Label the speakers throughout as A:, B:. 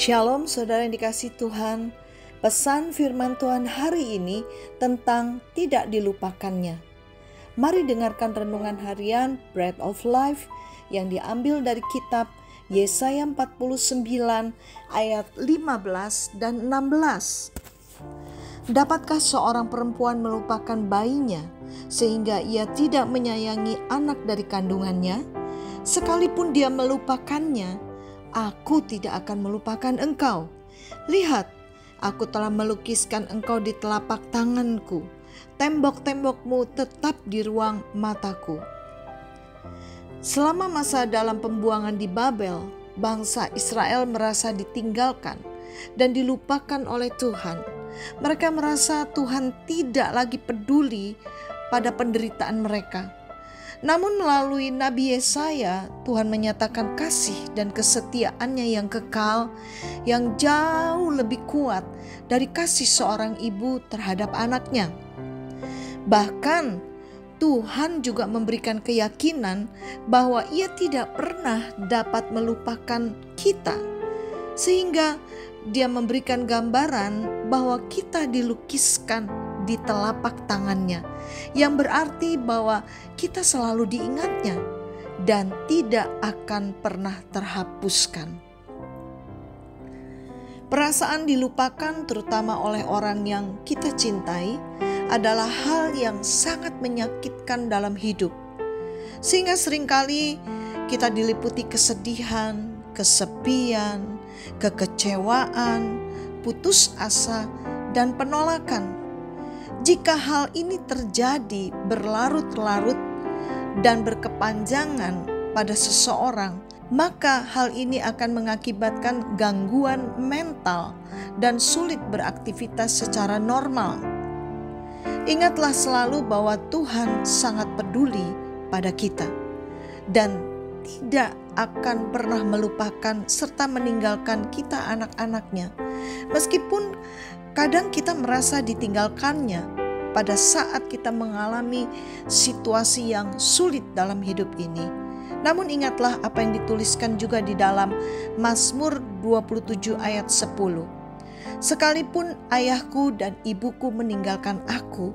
A: Shalom saudara yang dikasihi Tuhan. Pesan firman Tuhan hari ini tentang tidak dilupakannya. Mari dengarkan renungan harian Bread of Life yang diambil dari kitab Yesaya 49 ayat 15 dan 16. Dapatkah seorang perempuan melupakan bayinya sehingga ia tidak menyayangi anak dari kandungannya? Sekalipun dia melupakannya, Aku tidak akan melupakan engkau. Lihat, aku telah melukiskan engkau di telapak tanganku. Tembok-tembokmu tetap di ruang mataku. Selama masa dalam pembuangan di Babel, bangsa Israel merasa ditinggalkan dan dilupakan oleh Tuhan. Mereka merasa Tuhan tidak lagi peduli pada penderitaan mereka. Namun melalui Nabi Yesaya, Tuhan menyatakan kasih dan kesetiaannya yang kekal, yang jauh lebih kuat dari kasih seorang ibu terhadap anaknya. Bahkan Tuhan juga memberikan keyakinan bahwa Ia tidak pernah dapat melupakan kita, sehingga Dia memberikan gambaran bahwa kita dilukiskan di telapak tangannya, yang berarti bahwa kita selalu diingatnya dan tidak akan pernah terhapuskan. Perasaan dilupakan terutama oleh orang yang kita cintai adalah hal yang sangat menyakitkan dalam hidup, sehingga seringkali kita diliputi kesedihan, kesepian, kekecewaan, putus asa, dan penolakan. Jika hal ini terjadi berlarut-larut dan berkepanjangan pada seseorang, maka hal ini akan mengakibatkan gangguan mental dan sulit beraktivitas secara normal. Ingatlah selalu bahwa Tuhan sangat peduli pada kita dan tidak akan pernah melupakan serta meninggalkan kita anak-anaknya. Meskipun kadang kita merasa ditinggalkannya pada saat kita mengalami situasi yang sulit dalam hidup ini. Namun ingatlah apa yang dituliskan juga di dalam Mazmur 27 ayat 10. Sekalipun ayahku dan ibuku meninggalkan aku,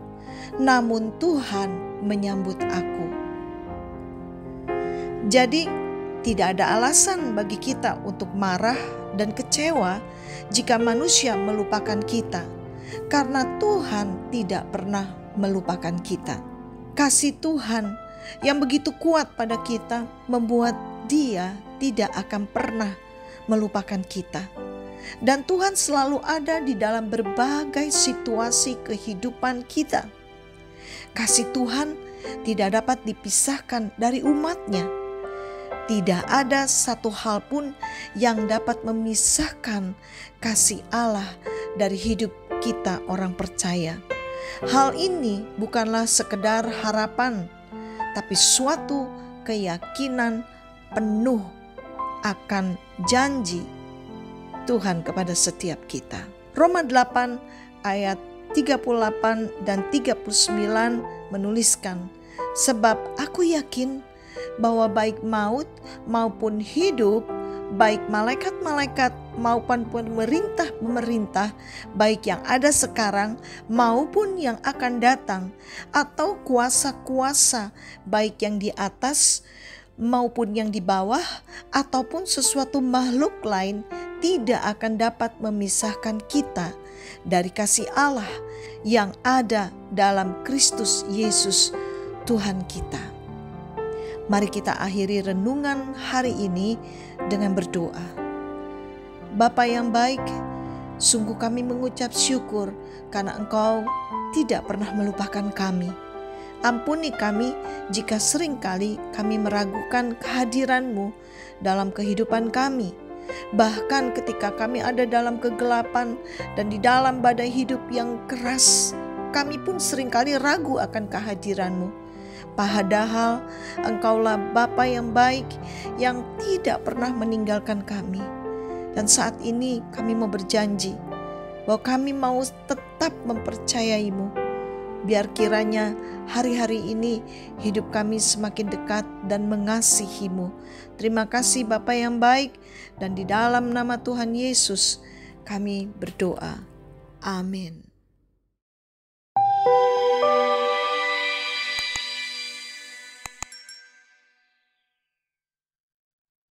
A: namun Tuhan menyambut aku. Jadi tidak ada alasan bagi kita untuk marah dan kecewa jika manusia melupakan kita, karena Tuhan tidak pernah melupakan kita. Kasih Tuhan yang begitu kuat pada kita membuat Dia tidak akan pernah melupakan kita. Dan Tuhan selalu ada di dalam berbagai situasi kehidupan kita. Kasih Tuhan tidak dapat dipisahkan dari umatnya. Tidak ada satu hal pun yang dapat memisahkan kasih Allah dari hidup kita orang percaya. Hal ini bukanlah sekedar harapan, tapi suatu keyakinan penuh akan janji Tuhan kepada setiap kita. Roma 8 ayat 38 dan 39 menuliskan, sebab aku yakin bahwa baik maut maupun hidup, baik malaikat-malaikat maupun pemerintah-pemerintah, baik yang ada sekarang maupun yang akan datang, atau kuasa-kuasa, baik yang di atas maupun yang di bawah, ataupun sesuatu makhluk lain, tidak akan dapat memisahkan kita dari kasih Allah yang ada dalam Kristus Yesus Tuhan kita. Mari kita akhiri renungan hari ini dengan berdoa. Bapa yang baik, sungguh kami mengucap syukur karena Engkau tidak pernah melupakan kami. Ampuni kami jika seringkali kami meragukan kehadiran-Mu dalam kehidupan kami. Bahkan ketika kami ada dalam kegelapan dan di dalam badai hidup yang keras, kami pun seringkali ragu akan kehadiran-Mu. Padahal Engkaulah Bapa yang baik yang tidak pernah meninggalkan kami. Dan saat ini kami mau berjanji bahwa kami mau tetap mempercayai-Mu, Biar kiranya hari-hari ini hidup kami semakin dekat dan mengasihi-Mu. Terima kasih Bapa yang baik, dan di dalam nama Tuhan Yesus kami berdoa. Amin.